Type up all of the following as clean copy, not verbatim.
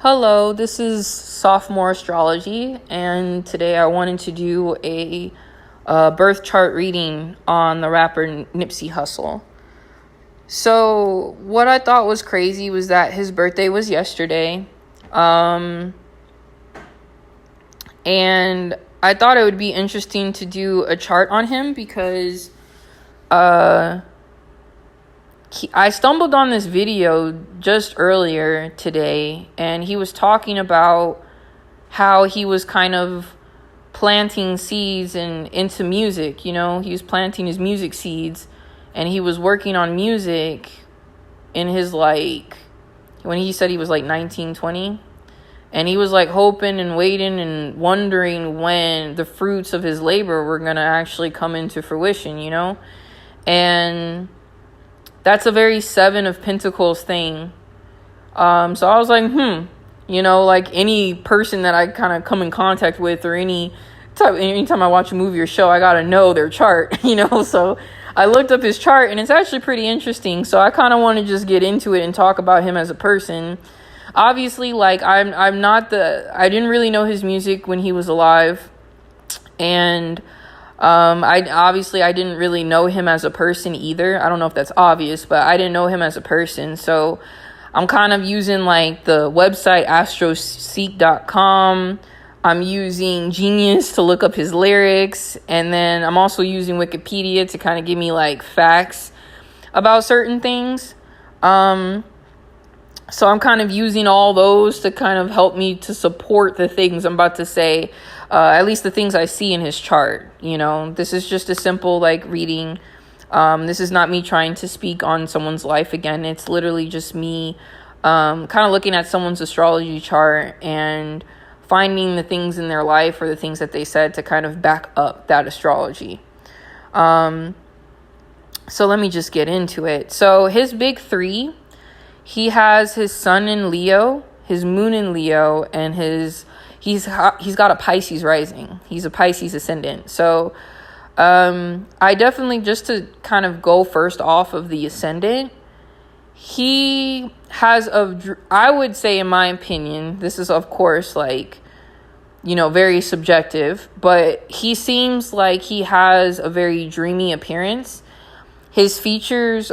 Hello, this is Sophomore Astrology, and today I wanted to do a birth chart reading on the rapper Nipsey Hussle. So, what I thought was crazy was that his birthday was yesterday, and I thought it would be interesting to do a chart on him because I stumbled on this video just earlier today, and he was talking about how he was kind of planting seeds into music. You know, he was planting his music seeds, and he was working on music in his, when he said he was 19, 20, and he was hoping and waiting and wondering when the fruits of his labor were going to actually come into fruition, you know? And that's a very Seven of Pentacles thing. So I was like, any person that I kind of come in contact with, or anytime I watch a movie or show, I got to know their chart, So I looked up his chart, and it's actually pretty interesting. So I kind of want to just get into it and talk about him as a person. Obviously, I didn't really know his music when he was alive. And I didn't really know him as a person either. I don't know if that's obvious, but I didn't know him as a person. So I'm kind of using the website astroseek.com. I'm using Genius to look up his lyrics. And then I'm also using Wikipedia to kind of give me facts about certain things. So I'm kind of using all those to kind of help me to support the things I'm about to say. At least the things I see in his chart, This is just a simple, reading. This is not me trying to speak on someone's life again. It's literally just me kind of looking at someone's astrology chart and finding the things in their life or the things that they said to kind of back up that astrology. So let me just get into it. So his big three, he has his sun in Leo, his moon in Leo, and he's got a Pisces rising. He's a Pisces ascendant. So I definitely, just to kind of go first off of the ascendant, he has I would say, in my opinion, this is of course very subjective, but he seems like he has a very dreamy appearance. His features,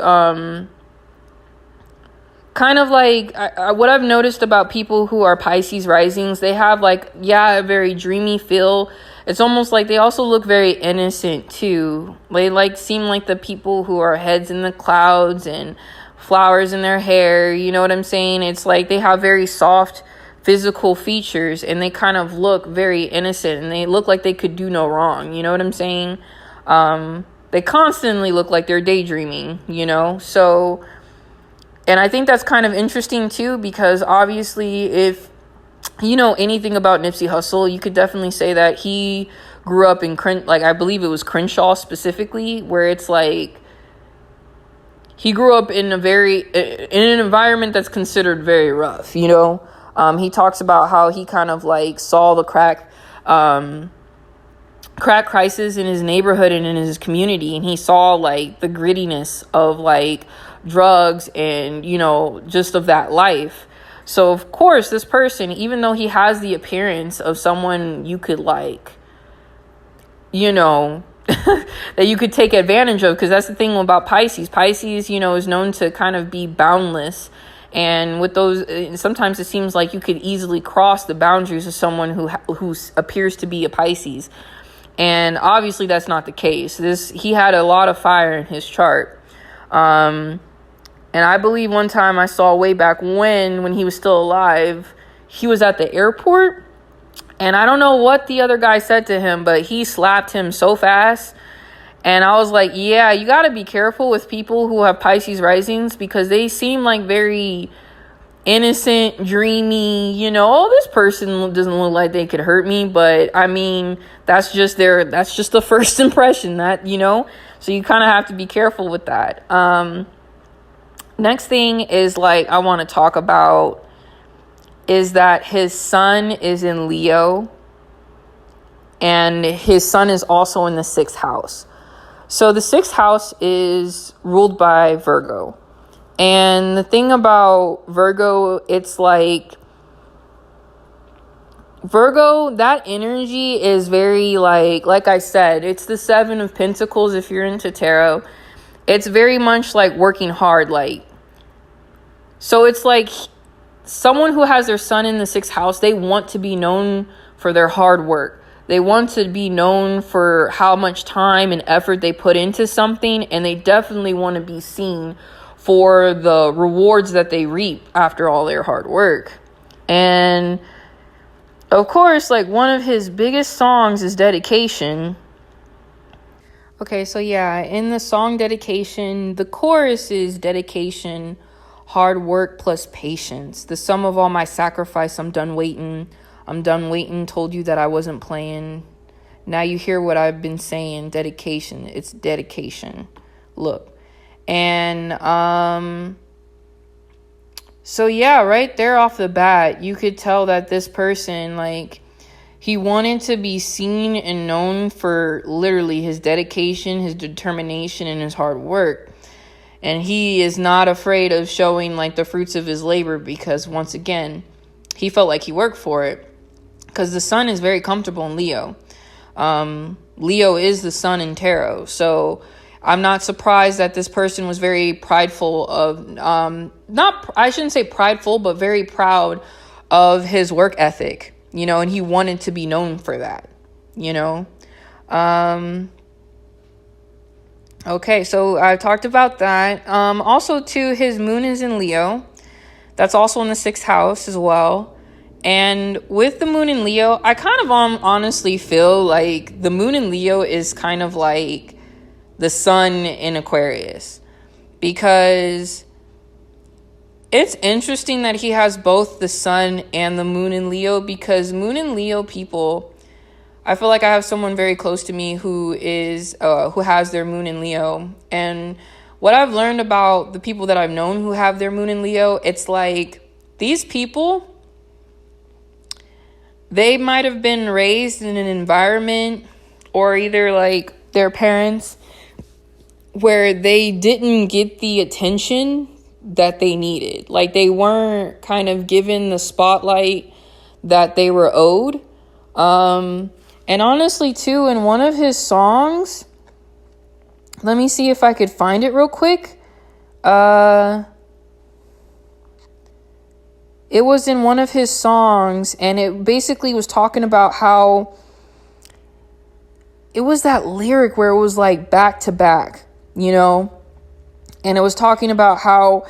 kind of what I've noticed about people who are Pisces risings, they have a very dreamy feel. It's almost like they also look very innocent too. They seem like the people who are heads in the clouds and flowers in their hair. You know what I'm saying? It's they have very soft physical features, and they kind of look very innocent, and they look like they could do no wrong. You know what I'm saying? They constantly look like they're daydreaming, So, and I think that's kind of interesting too, because obviously if you know anything about Nipsey Hussle, you could definitely say that he grew up in I believe it was Crenshaw specifically, where it's he grew up in an environment that's considered very rough, He talks about how he kind of saw the crack crisis in his neighborhood and in his community, and he saw the grittiness of drugs and just of that life. So of course this person, even though he has the appearance of someone you could that you could take advantage of, because that's the thing about Pisces is known to kind of be boundless, and with those sometimes it seems like you could easily cross the boundaries of someone who appears to be a Pisces, and obviously that's not the case. He had a lot of fire in his chart. And I believe one time I saw way back when he was still alive, he was at the airport, and I don't know what the other guy said to him, but he slapped him so fast. And I was like, yeah, you got to be careful with people who have Pisces risings, because they seem very innocent, dreamy, this person doesn't look like they could hurt me. But I mean, that's just the first impression that, so you kind of have to be careful with that. Next thing is I want to talk about is that his sun is in Leo, and his sun is also in the 6th house. So the 6th house is ruled by Virgo. And the thing about Virgo, it's Virgo, that energy is very like I said, it's the 7 of Pentacles if you're into tarot. It's very much like working hard, like, so it's like someone who has their sun in the 6th house, they want to be known for their hard work. They want to be known for how much time and effort they put into something, and they definitely want to be seen for the rewards that they reap after all their hard work. And of course, like, one of his biggest songs is Dedication. Okay, so yeah, in the song Dedication, the chorus is dedication, hard work plus patience. The sum of all my sacrifice, I'm done waiting. I'm done waiting, told you that I wasn't playing. Now you hear what I've been saying. Dedication, it's dedication. Look. And so yeah, right there off the bat, you could tell that this person, like, he wanted to be seen and known for literally his dedication, his determination, and his hard work. And he is not afraid of showing, like, the fruits of his labor, because once again, he felt like he worked for it. Because the sun is very comfortable in Leo. Leo is the sun in tarot. So I'm not surprised that this person was very prideful of, I shouldn't say prideful, but very proud of his work ethic, you know, and he wanted to be known for that, you know. Okay, so I talked about that. Also, too, his moon is in Leo. That's also in the 6th house as well. And with the moon in Leo, I kind of honestly feel like the moon in Leo is kind of like the sun in Aquarius, because it's interesting that he has both the sun and the moon in Leo, because moon in Leo people, I feel like I have someone very close to me who has their moon in Leo. And what I've learned about the people that I've known who have their moon in Leo, it's like these people, they might have been raised in an environment, or either like their parents, where they didn't get the attention that they needed. Like, they weren't kind of given the spotlight that they were owed. And honestly, too, in one of his songs, let me see if I could find it real quick. It was in one of his songs, and it basically was talking about how it was that lyric where it was like back to back, you know, and it was talking about how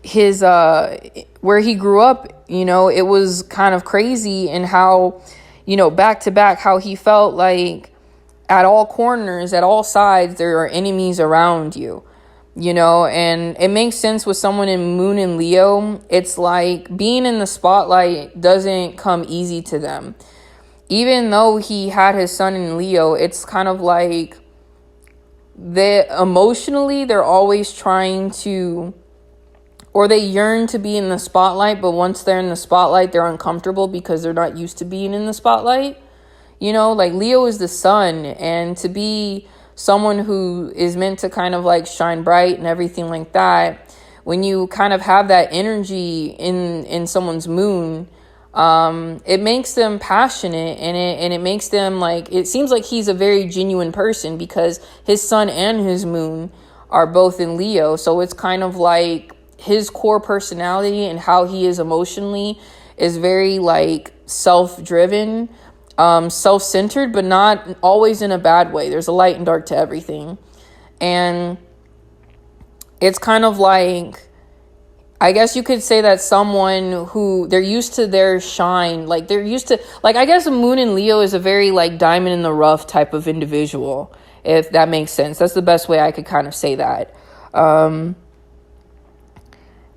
his where he grew up, you know, it was kind of crazy, and how, you know, back to back, how he felt like at all corners, at all sides, there are enemies around you. You know, and it makes sense with someone in moon in Leo. It's like being in the spotlight doesn't come easy to them. Even though he had his sun in Leo, it's kind of like emotionally, they're always trying to, or they yearn to be in the spotlight, but once they're in the spotlight, they're uncomfortable because they're not used to being in the spotlight. You know, like, Leo is the sun, and to be someone who is meant to kind of like shine bright and everything like that, when you kind of have that energy in someone's moon, it makes them passionate, and it makes them like, it seems like he's a very genuine person, because his sun and his moon are both in Leo. So it's kind of like his core personality and how he is emotionally is very like self-driven, self-centered, but not always in a bad way. There's a light and dark to everything. And it's kind of like, I guess you could say that someone who, they're used to their shine, like they're used to, like, I guess a moon in Leo is a very like diamond in the rough type of individual, if that makes sense. That's the best way I could kind of say that.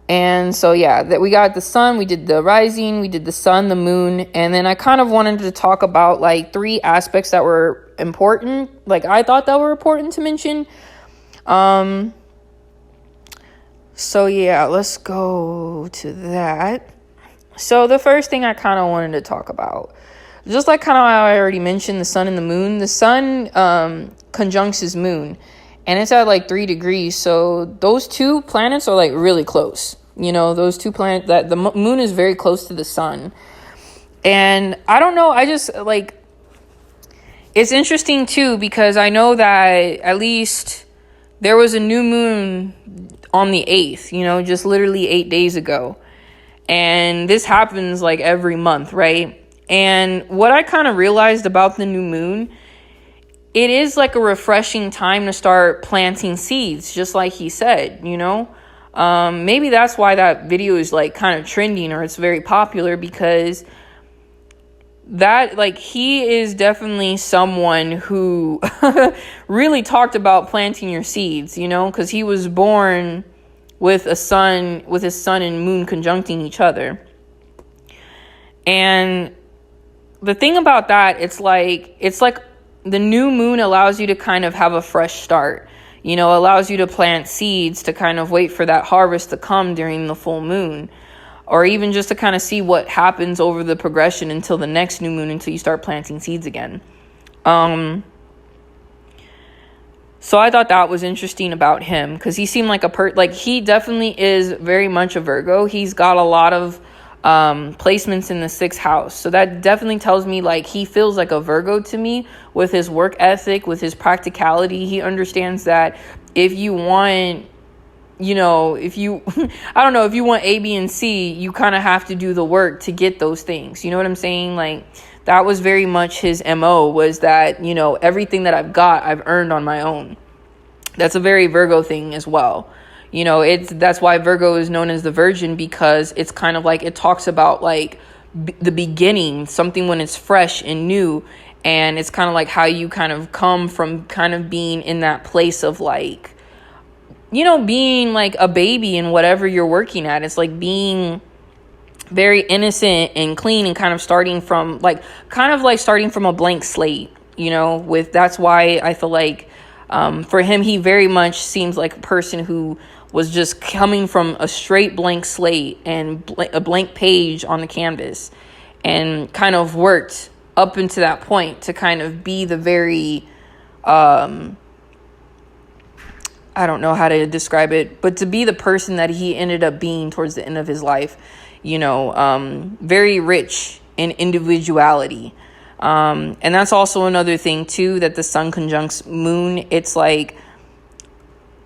And so, yeah, that we got the sun, we did the rising, we did the sun, the moon, and then I kind of wanted to talk about like 3 aspects that were important, like I thought that were important to mention. So yeah, let's go to that. So the first thing I kind of wanted to talk about, just like kind of how I already mentioned, the sun and the moon. The sun conjuncts his moon, and it's at like 3 degrees. So those 2 planets are like really close. You know, those 2 planets, that the moon is very close to the sun. And I don't know, I just like, it's interesting too, because I know that at least there was a new moon on the 8th, you know, just literally 8 days ago. And this happens like every month, right? And what I kind of realized about the new moon, it is like a refreshing time to start planting seeds, just like he said, you know? Maybe that's why that video is like kind of trending, or it's very popular, because that, like, he is definitely someone who really talked about planting your seeds, you know, because he was born with his sun and moon conjuncting each other. And the thing about that, it's like the new moon allows you to kind of have a fresh start, you know, allows you to plant seeds to kind of wait for that harvest to come during the full moon. Or even just to kind of see what happens over the progression until the next new moon, until you start planting seeds again. So I thought that was interesting about him, because he seemed like he definitely is very much a Virgo. He's got a lot of placements in the 6th house. So that definitely tells me like he feels like a Virgo to me, with his work ethic, with his practicality. He understands that if you want, you know, if you want A, B, and C, you kind of have to do the work to get those things. You know what I'm saying? Like, that was very much his MO, was that, you know, everything that I've got, I've earned on my own. That's a very Virgo thing as well. You know, that's why Virgo is known as the Virgin, because it's kind of like, it talks about like the beginning, something when it's fresh and new. And it's kind of like how you kind of come from kind of being in that place of like, you know, being like a baby in whatever you're working at. It's like being very innocent and clean, and kind of starting from a blank slate, you know, that's why I feel like for him, he very much seems like a person who was just coming from a straight blank slate and a blank page on the canvas, and kind of worked up into that point to kind of be the very, I don't know how to describe it, but to be the person that he ended up being towards the end of his life, you know, very rich in individuality. And that's also another thing too, that the sun conjuncts moon. It's like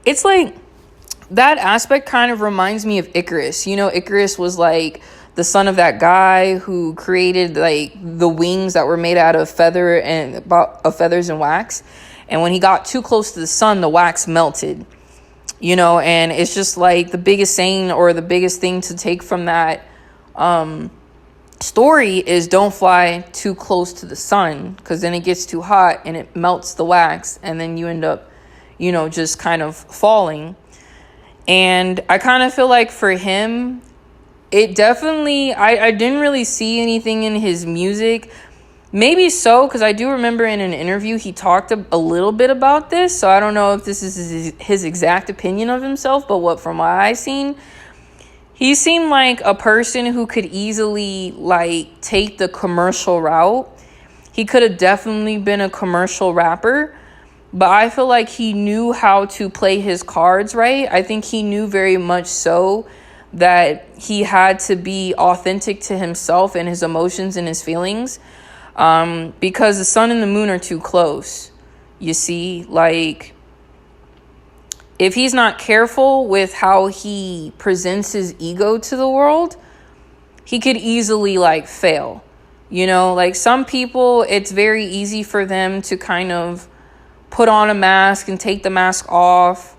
that aspect kind of reminds me of Icarus. You know, Icarus was like the son of that guy who created like the wings that were made out of feathers and wax. And when he got too close to the sun, the wax melted, you know. And it's just like the biggest saying, or the biggest thing to take from that story is, don't fly too close to the sun, because then it gets too hot and it melts the wax, and then you end up, you know, just kind of falling. And I kind of feel like for him, it definitely, I didn't really see anything in his music. Maybe so, because I do remember in an interview he talked a little bit about this. So I don't know if this is his exact opinion of himself, but from what I seen, he seemed like a person who could easily like take the commercial route. He could have definitely been a commercial rapper, but I feel like he knew how to play his cards right. I think he knew very much so that he had to be authentic to himself and his emotions and his feelings. Because the sun and the moon are too close. You see, like, if he's not careful with how he presents his ego to the world, he could easily like fail. You know, like some people, it's very easy for them to kind of put on a mask and take the mask off.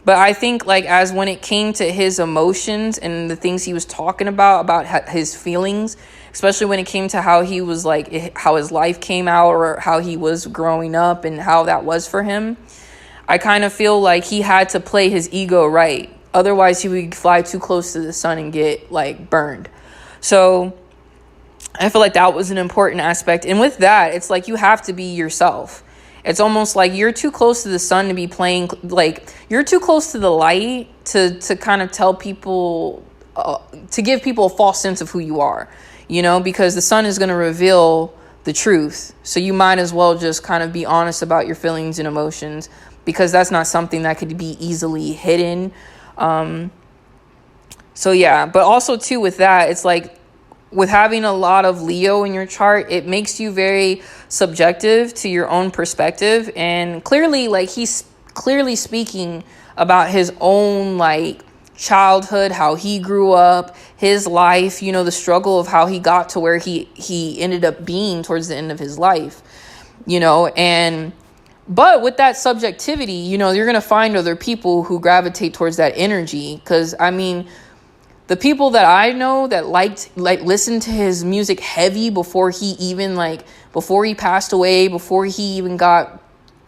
But I think like as when it came to his emotions and the things he was talking about his feelings, especially when it came to how he was like, how his life came out, or how he was growing up and how that was for him, I kind of feel like he had to play his ego right. Otherwise, he would fly too close to the sun and get like burned. So I feel like that was an important aspect. And with that, it's like you have to be yourself. It's almost like you're too close to the sun to be playing, like you're too close to the light to kind of tell people, to give people a false sense of who you are, you know, because the sun is going to reveal the truth. So you might as well just kind of be honest about your feelings and emotions, because that's not something that could be easily hidden. So yeah, but also too with that, it's like with having a lot of Leo in your chart, it makes you very subjective to your own perspective. And clearly, like, he's clearly speaking about his own, like, childhood, how he grew up, his life, you know, the struggle of how he got to where he ended up being towards the end of his life, you know. And but with that subjectivity, you know, you're going to find other people who gravitate towards that energy. Because, I mean, the people that I know that listened to his music heavy before he passed away, before he even got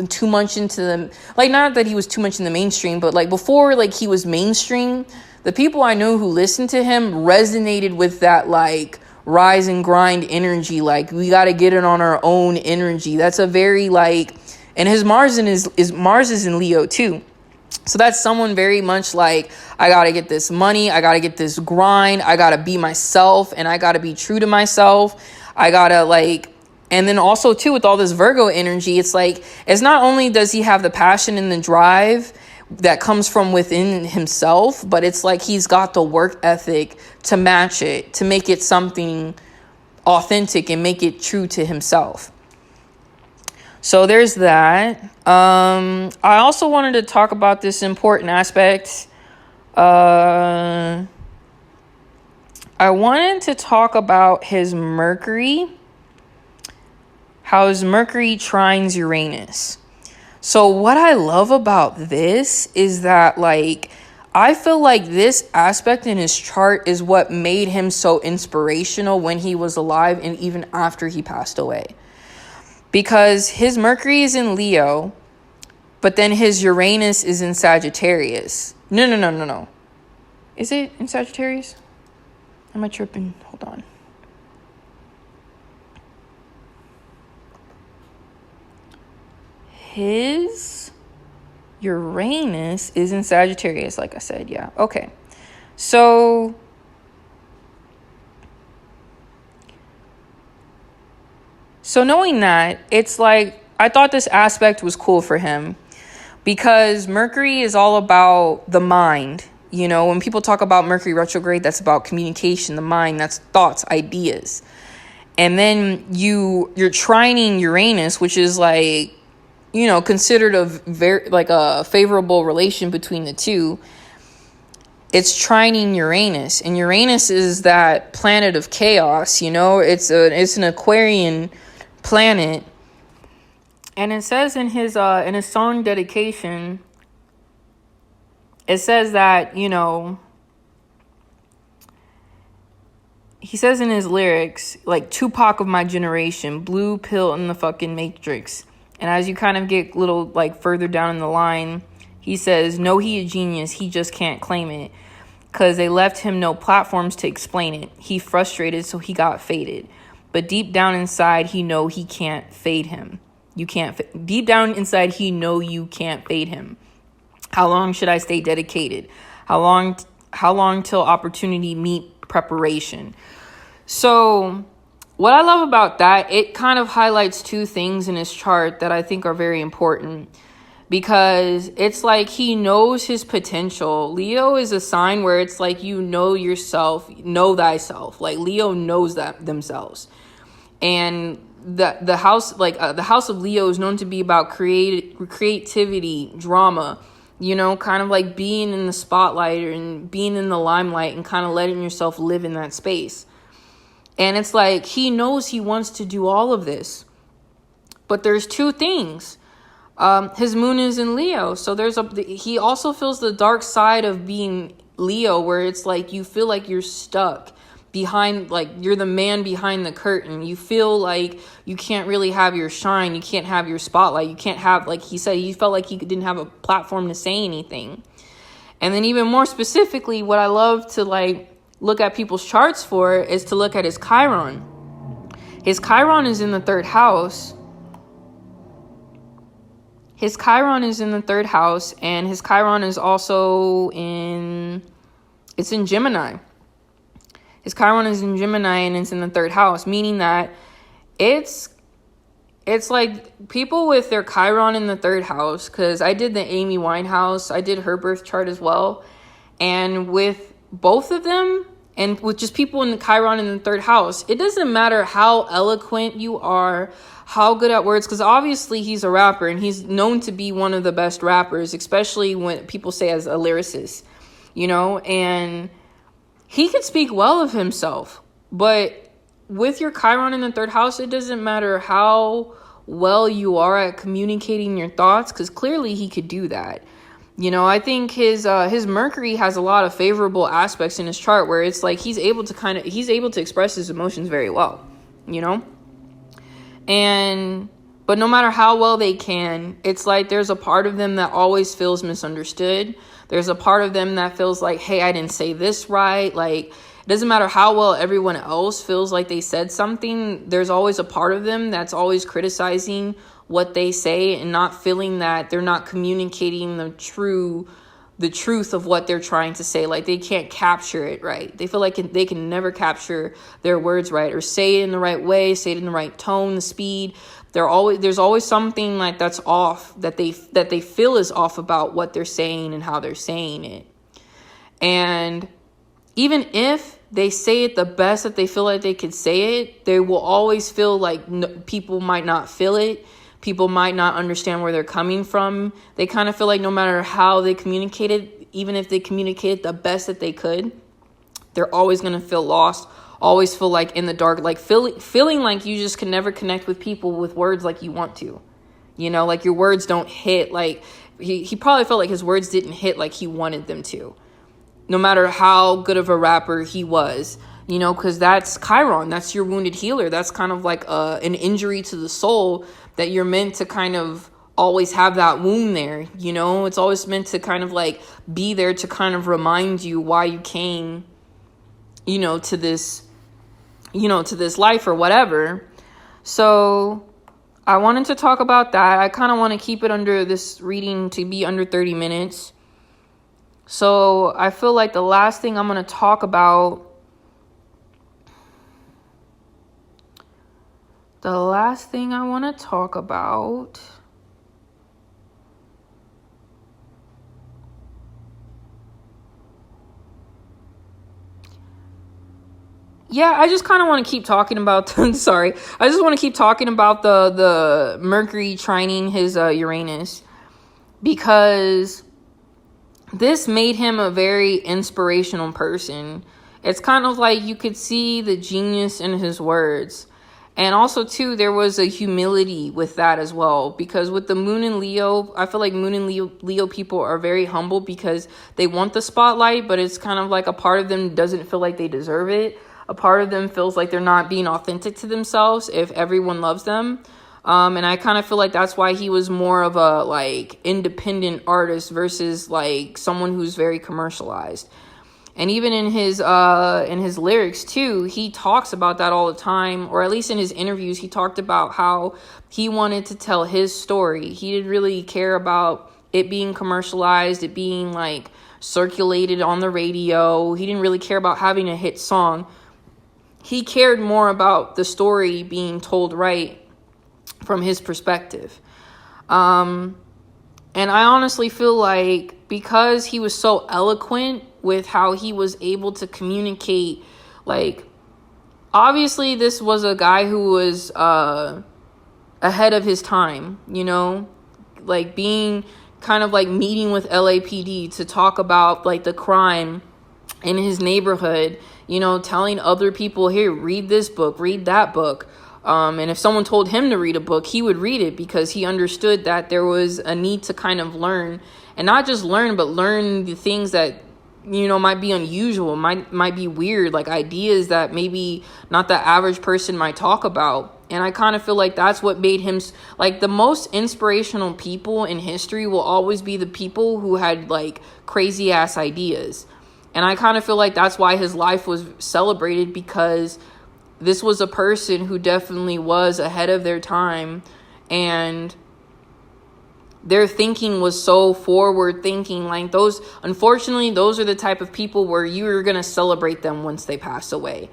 too much into the, like, not that he was too much in the mainstream, but like before, like, he was mainstream, the people I know who listened to him resonated with that, like, rise and grind energy. Like, we got to get it on our own energy. That's a very, like, and his Mars is in Leo too. So that's someone very much like, I got to get this money. I got to get this grind. I got to be myself, and I got to be true to myself. I got to, like, and then also too, with all this Virgo energy, it's like, it's not only does he have the passion and the drive that comes from within himself, but it's like he's got the work ethic to match it, to make it something authentic and make it true to himself. So there's that. I also wanted to talk about this important aspect. I wanted to talk about his Mercury, how his Mercury trines Uranus. So what I love about this is that, like, I feel like this aspect in his chart is what made him so inspirational when he was alive and even after he passed away. Because his Mercury is in Leo, but then his Uranus is in Sagittarius. No. Is it in Sagittarius? Am I tripping? Hold on. His Uranus is in Sagittarius, like I said. Yeah. Okay. So knowing that, it's like, I thought this aspect was cool for him because Mercury is all about the mind. You know, when people talk about Mercury retrograde, that's about communication, the mind, that's thoughts, ideas. And then you're trining Uranus, which is like, you know, considered a favorable relation between the two. It's trining Uranus, and Uranus is that planet of chaos. You know, it's an Aquarian planet, and it says in his song dedication, it says that, you know, he says in his lyrics, like, Tupac of my generation, blue pill in the fucking matrix. And as you kind of get little, like, further down in the line, he says, no, he a genius, he just can't claim it, because they left him no platforms to explain it. He frustrated, so he got faded. But deep down inside, he know he can't fade him. Deep down inside, he know you can't fade him. How long should I stay dedicated? How long till opportunity meet preparation? So what I love about that, it kind of highlights two things in his chart that I think are very important, because it's like he knows his potential. Leo is a sign where it's like, you know yourself, know thyself. Like, Leo knows that themselves. And the house of Leo is known to be about creativity, drama, you know, kind of like being in the spotlight and being in the limelight and kind of letting yourself live in that space. And it's like, he knows he wants to do all of this. But there's two things. His moon is in Leo. So he also feels the dark side of being Leo, where it's like, you feel like you're stuck behind, like, you're the man behind the curtain. You feel like you can't really have your shine. You can't have your spotlight. You can't have, like he said, he felt like he didn't have a platform to say anything. And then even more specifically, what I love to, like, look at people's charts for is to look at his Chiron. His Chiron is in the third house. His Chiron is in the third house, and his Chiron is also in Gemini. His Chiron is in Gemini, and it's in the third house, meaning that it's like people with their Chiron in the third house, because I did the Amy Winehouse, I did her birth chart as well, and with both of them, And with just people in the Chiron in the third house, it doesn't matter how eloquent you are, how good at words, because obviously he's a rapper and he's known to be one of the best rappers, especially when people say as a lyricist, and he could speak well of himself. But with your Chiron in the third house, it doesn't matter how well you are at communicating your thoughts, because clearly he could do that. I think his Mercury has a lot of favorable aspects in his chart where it's like he's able to express his emotions very well, but no matter how well they can, it's like there's a part of them that always feels misunderstood. There's a part of them that feels like, hey, I didn't say this right. Like, it doesn't matter how well everyone else feels like they said something. There's always a part of them that's always criticizing what they say and not feeling that they're not communicating the truth of what they're trying to say. Like, they can't capture it right. They feel like they can never capture their words right or say it in the right way, say it in the right tone, the speed. There's always something like that's off, that they feel is off about what they're saying and how they're saying it. And even if they say it the best that they feel like they could say it, they will always feel like people might not feel it. People might not understand where they're coming from. They kind of feel like no matter how they communicated, even if they communicated the best that they could, they're always going to feel lost, always feel like in the dark, like feeling like you just can never connect with people with words like you want to. Like your words don't hit. Like he probably felt like his words didn't hit like he wanted them to, no matter how good of a rapper he was. Because that's Chiron. That's your wounded healer. That's kind of like an injury to the soul that you're meant to kind of always have that wound there. It's always meant to kind of like be there to kind of remind you why you came, to this, to this life or whatever. So I wanted to talk about that. I kind of want to keep it under this reading to be under 30 minutes. So I feel like the last thing I'm going to talk about, yeah, I just kind of want to keep talking about, sorry, I just want to keep talking about the Mercury trining his Uranus, because this made him a very inspirational person. It's kind of like you could see the genius in his words. And also, too, there was a humility with that as well. Because with the Moon in Leo, I feel like Moon and Leo people are very humble because they want the spotlight, but it's kind of like a part of them doesn't feel like they deserve it. A part of them feels like they're not being authentic to themselves if everyone loves them. And I kind of feel like that's why he was more of a like independent artist versus like someone who's very commercialized. And even in his lyrics too, he talks about that all the time, or at least in his interviews, he talked about how he wanted to tell his story. He didn't really care about it being commercialized, it being like circulated on the radio. He didn't really care about having a hit song. He cared more about the story being told right from his perspective. And I honestly feel like because he was so eloquent with how he was able to communicate, like, obviously this was a guy who was ahead of his time, like being kind of like meeting with LAPD to talk about like the crime in his neighborhood, telling other people, here, read this book, read that book. And if someone told him to read a book, he would read it because he understood that there was a need to kind of learn, and not just learn, but learn the things that, might be unusual, might be weird, like ideas that maybe not the average person might talk about. And I kind of feel like that's what made him, like, the most inspirational people in history will always be the people who had like crazy ass ideas. And I kind of feel like that's why his life was celebrated, because this was a person who definitely was ahead of their time, and their thinking was so forward thinking. Like, unfortunately, those are the type of people where you're going to celebrate them once they pass away.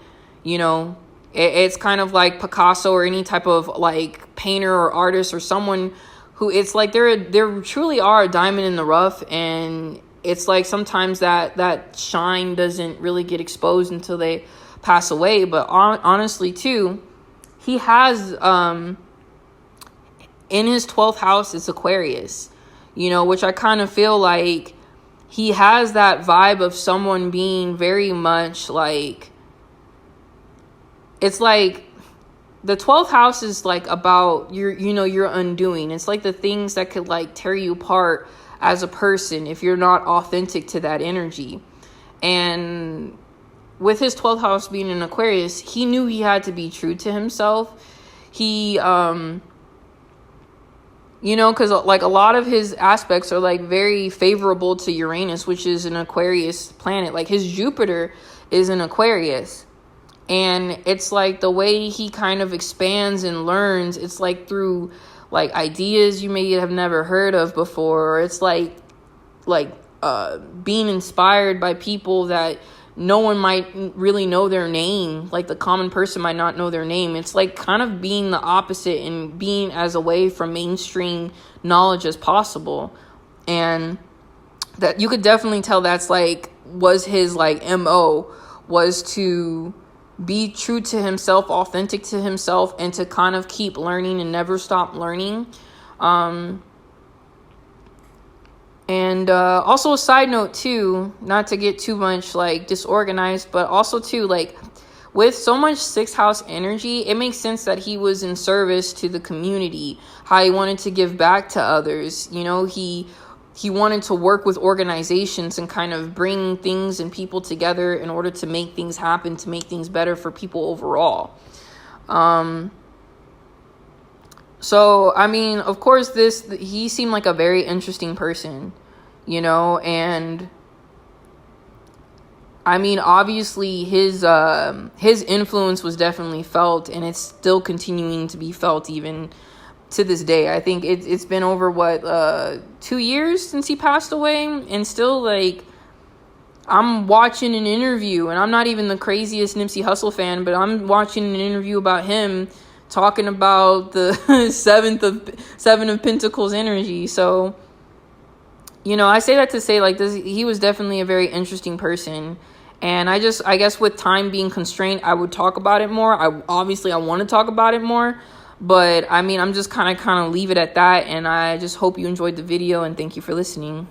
It's kind of like Picasso or any type of like painter or artist or someone who, it's like there truly are a diamond in the rough, and it's like sometimes that shine doesn't really get exposed until they pass away. But honestly too, he has in his 12th house is Aquarius, which I kind of feel like he has that vibe of someone being very much like, it's like the 12th house is like about your undoing. It's like the things that could like tear you apart as a person if you're not authentic to that energy. And with his 12th house being in Aquarius, he knew he had to be true to himself. He because like a lot of his aspects are like very favorable to Uranus, which is an Aquarius planet. Like his Jupiter is in Aquarius. And it's like the way he kind of expands and learns, it's like through like ideas you may have never heard of before. Or it's like being inspired by people that no one might really know their name. Like the common person might not know their name. It's like kind of being the opposite and being as away from mainstream knowledge as possible. And that you could definitely tell that's like was his like MO, was to be true to himself, authentic to himself, and to kind of keep learning and never stop learning. And also a side note too, not to get too much like disorganized, but also too like with so much 6th house energy, it makes sense that he was in service to the community, how he wanted to give back to others. He wanted to work with organizations and kind of bring things and people together in order to make things happen, to make things better for people overall. So, I mean, of course, he seemed like a very interesting person, and I mean, obviously his influence was definitely felt, and it's still continuing to be felt even to this day. I think it's been over 2 years since he passed away, and still like I'm watching an interview, and I'm not even the craziest Nipsey Hussle fan, but I'm watching an interview about him talking about the seven of Pentacles energy. So I say that to say like this, he was definitely a very interesting person. And I guess with time being constrained, I would talk about it more. I want to talk about it more. But I mean, I'm just kind of leave it at that. And I just hope you enjoyed the video, and thank you for listening.